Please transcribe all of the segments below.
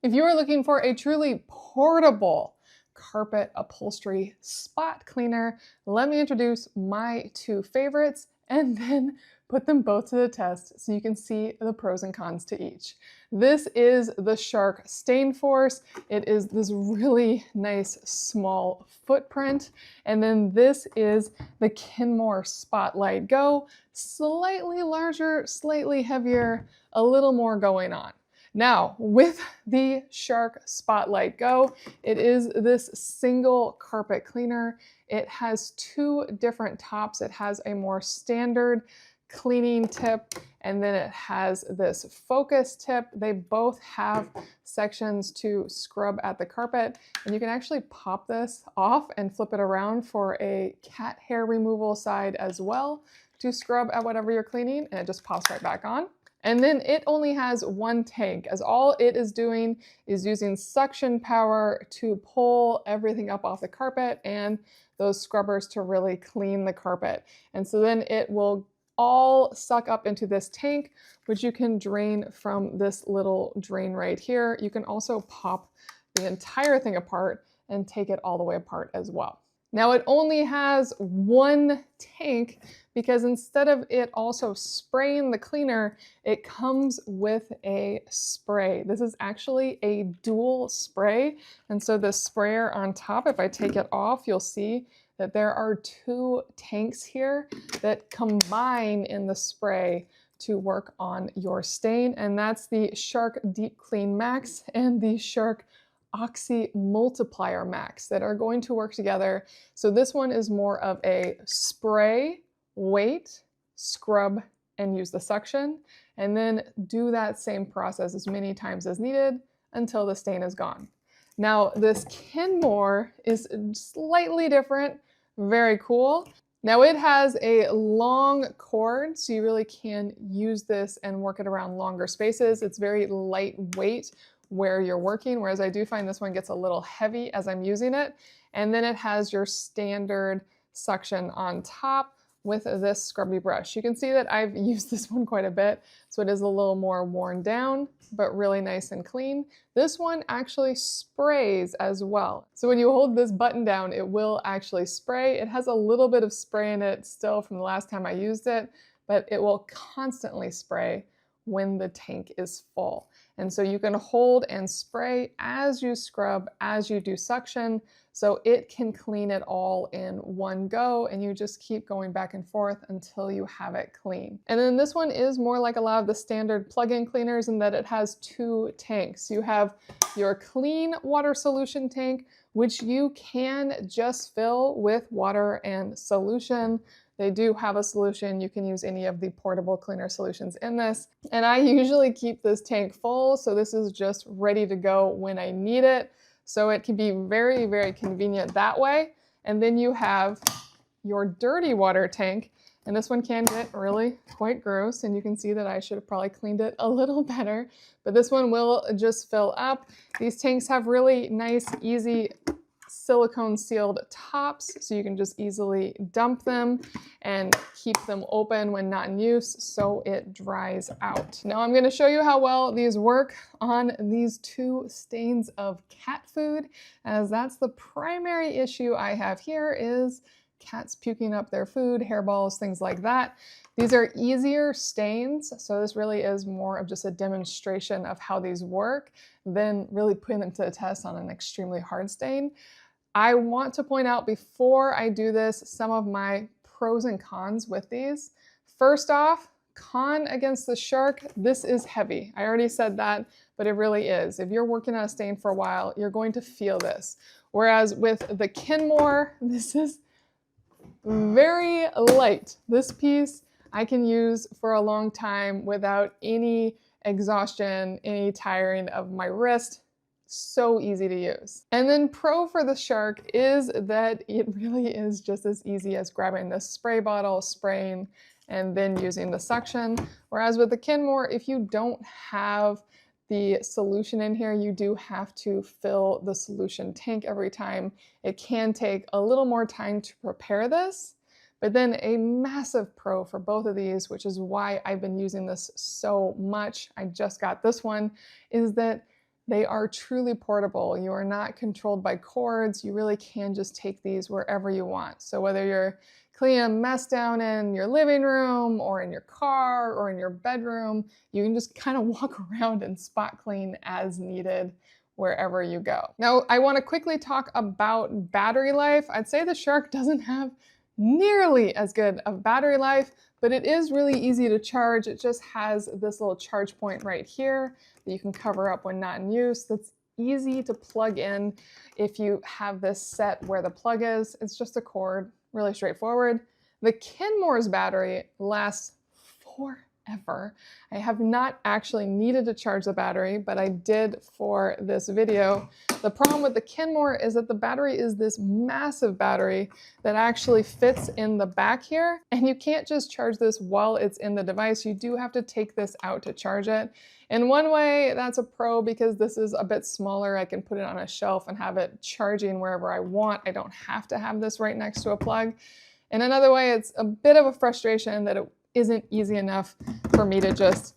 If you are looking for a truly portable carpet upholstery spot cleaner, let me introduce my two favorites and then put them both to the test so you can see the pros and cons to each. This is the Shark StainForce. It is this really nice small footprint. And then this is the Kenmore Spotlight Go. Slightly larger, slightly heavier, a little more going on. Now, with the Shark Spotlight Go, it is this single carpet cleaner. It has two different tops. It has a more standard cleaning tip, and then it has this focus tip. They both have sections to scrub at the carpet, and you can actually pop this off and flip it around for a cat hair removal side as well to scrub at whatever you're cleaning, and it just pops right back on. And then it only has one tank, as all it is doing is using suction power to pull everything up off the carpet and those scrubbers to really clean the carpet. And so then it will all suck up into this tank, which you can drain from this little drain right here. You can also pop the entire thing apart and take it all the way apart as well. Now it only has one tank because instead of it also spraying the cleaner, it comes with a spray. This is actually a dual spray. And so the sprayer on top, if I take it off, you'll see that there are two tanks here that combine in the spray to work on your stain. And that's the Shark Deep Clean Max and the Shark Oxy Multiplier Max that are going to work together. So this one is more of a spray, wait, scrub, and use the suction, and then do that same process as many times as needed until the stain is gone. Now this Kenmore is slightly different, very cool. Now it has a long cord, so you really can use this and work it around longer spaces. It's very lightweight where you're working, whereas I do find this one gets a little heavy as I'm using it. And then it has your standard suction on top with this scrubby brush. You can see that I've used this one quite a bit, so it is a little more worn down, but really nice and clean. This one actually sprays as well. So when you hold this button down, it will actually spray. It has a little bit of spray in it still from the last time I used it, but it will constantly spray when the tank is full. And so you can hold and spray as you scrub, as you do suction, so it can clean it all in one go, and you just keep going back and forth until you have it clean. And then this one is more like a lot of the standard plug-in cleaners in that it has two tanks. You have your clean water solution tank, which you can just fill with water and solution. They do have a solution. You can use any of the portable cleaner solutions in this. And I usually keep this tank full, so this is just ready to go when I need it. So it can be very, very convenient that way. And then you have your dirty water tank, and this one can get really quite gross, and you can see that I should have probably cleaned it a little better, but this one will just fill up. These tanks have really nice, easy silicone sealed tops, so you can just easily dump them and keep them open when not in use so it dries out. Now I'm going to show you how well these work on these two stains of cat food, as that's the primary issue I have here is cats puking up their food, hairballs, things like that. These are easier stains, so this really is more of just a demonstration of how these work than really putting them to the test on an extremely hard stain. I want to point out before I do this some of my pros and cons with these. First off, con against the Shark, this is heavy. I already said that, but it really is. If you're working on a stain for a while, you're going to feel this. Whereas with the Kenmore, this is very light. This piece I can use for a long time without any exhaustion, any tiring of my wrist. So easy to use. And then pro for the Shark is that it really is just as easy as grabbing the spray bottle, spraying, and then using the suction. Whereas with the Kenmore, if you don't have the solution in here, you do have to fill the solution tank every time. It can take a little more time to prepare this, but then a massive pro for both of these, which is why I've been using this so much, I just got this one, is that They are truly portable. You are not controlled by cords. You really can just take these wherever you want. So whether you're cleaning a mess down in your living room or in your car or in your bedroom, you can just kind of walk around and spot clean as needed wherever you go. Now, I want to quickly talk about battery life. I'd say the Shark doesn't have nearly as good of battery life, but it is really easy to charge. It just has this little charge point right here that you can cover up when not in use. That's easy to plug in if you have this set where the plug is. It's just a cord, really straightforward. The Kenmore's battery lasts forever. I have not actually needed to charge the battery, but I did for this video. The problem with the Kenmore is that the battery is this massive battery that actually fits in the back here, and you can't just charge this while it's in the device. You do have to take this out to charge it. In one way, that's a pro because this is a bit smaller. I can put it on a shelf and have it charging wherever I want. I don't have to have this right next to a plug. In another way, it's a bit of a frustration that it isn't easy enough for me to just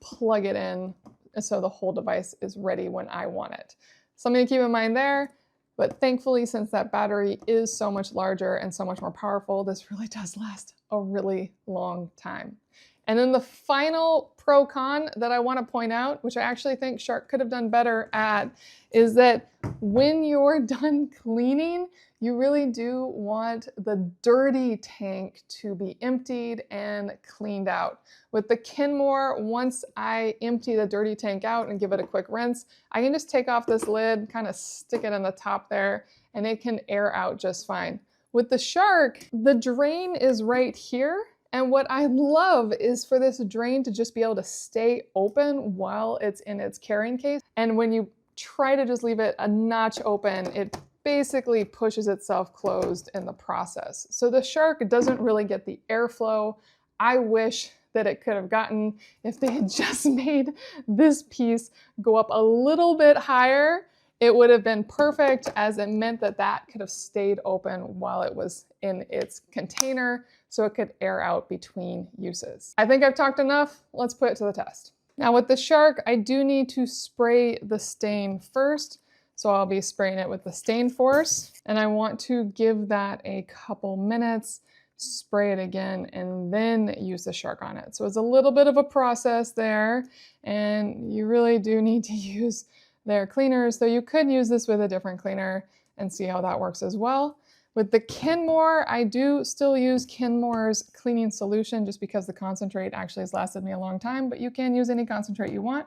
plug it in so the whole device is ready when I want it. Something to keep in mind there, but thankfully, since that battery is so much larger and so much more powerful, this really does last a really long time. And then the final pro con that I want to point out, which I actually think Shark could have done better at, is that when you're done cleaning, you really do want the dirty tank to be emptied and cleaned out. With the Kenmore, once I empty the dirty tank out and give it a quick rinse, I can just take off this lid, kind of stick it on the top there, and it can air out just fine. With the Shark, the drain is right here. And what I love is for this drain to just be able to stay open while it's in its carrying case. And when you try to just leave it a notch open, it basically pushes itself closed in the process. So the Shark doesn't really get the airflow I wish that it could have gotten if they had just made this piece go up a little bit higher. It would have been perfect, as it meant that that could have stayed open while it was in its container so it could air out between uses. I think I've talked enough. Let's put it to the test. Now with the Shark, I do need to spray the stain first. So I'll be spraying it with the StainForce, and I want to give that a couple minutes, spray it again, and then use the Shark on it. So it's a little bit of a process there, and you really do need to use their cleaners, though you could use this with a different cleaner and see how that works as well. With the Kenmore, I do still use Kenmore's cleaning solution just because the concentrate actually has lasted me a long time, but you can use any concentrate you want.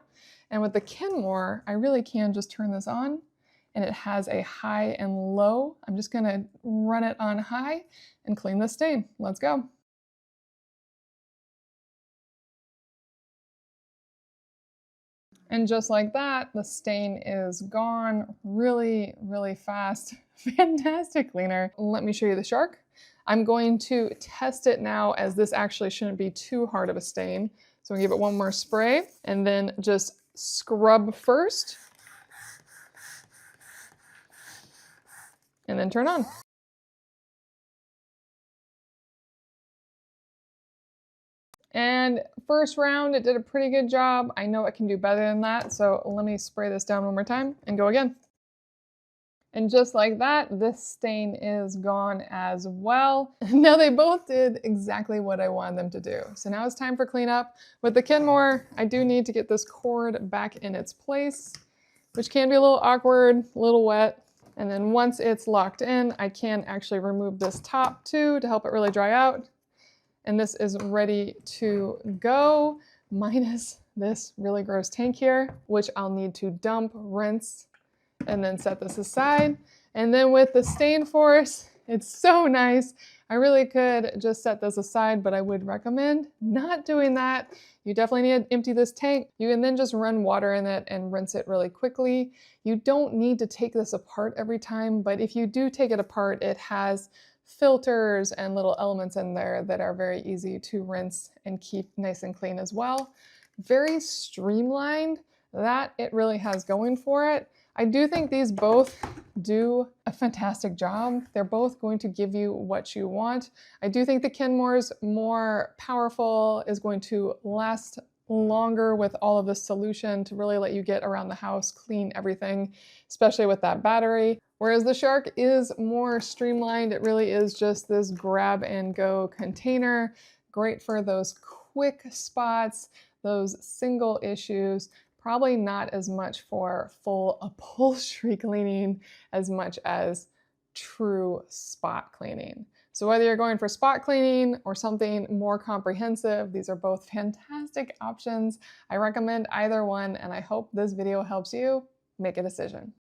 And with the Kenmore, I really can just turn this on, and it has a high and low. I'm just gonna run it on high and clean the stain. Let's go. And just like that, the stain is gone really, really fast. Fantastic cleaner. Let me show you the Shark. I'm going to test it now, as this actually shouldn't be too hard of a stain. So I'm gonna give it one more spray and then just scrub first and then turn on. And first round, it did a pretty good job. I know it can do better than that, so let me spray this down one more time and go again. And just like that, this stain is gone as well. Now they both did exactly what I wanted them to do. So now it's time for cleanup. With the Kenmore, I do need to get this cord back in its place, which can be a little awkward, a little wet. And then once it's locked in, I can actually remove this top too to help it really dry out. And this is ready to go, minus this really gross tank here, which I'll need to dump, rinse, and then set this aside. And then with the StainForce, it's so nice. I really could just set this aside, but I would recommend not doing that. You definitely need to empty this tank. You can then just run water in it and rinse it really quickly. You don't need to take this apart every time, but if you do take it apart, it has filters and little elements in there that are very easy to rinse and keep nice and clean as well. Very streamlined. That it really has going for it. I do think these both do a fantastic job. They're both going to give you what you want. I do think the Kenmore's more powerful, is going to last longer with all of this solution to really let you get around the house, clean everything, especially with that battery. Whereas the Shark is more streamlined. It really is just this grab and go container, great for those quick spots, those single issues. Probably not as much for full upholstery cleaning as much as true spot cleaning. So whether you're going for spot cleaning or something more comprehensive, these are both fantastic options. I recommend either one, and I hope this video helps you make a decision.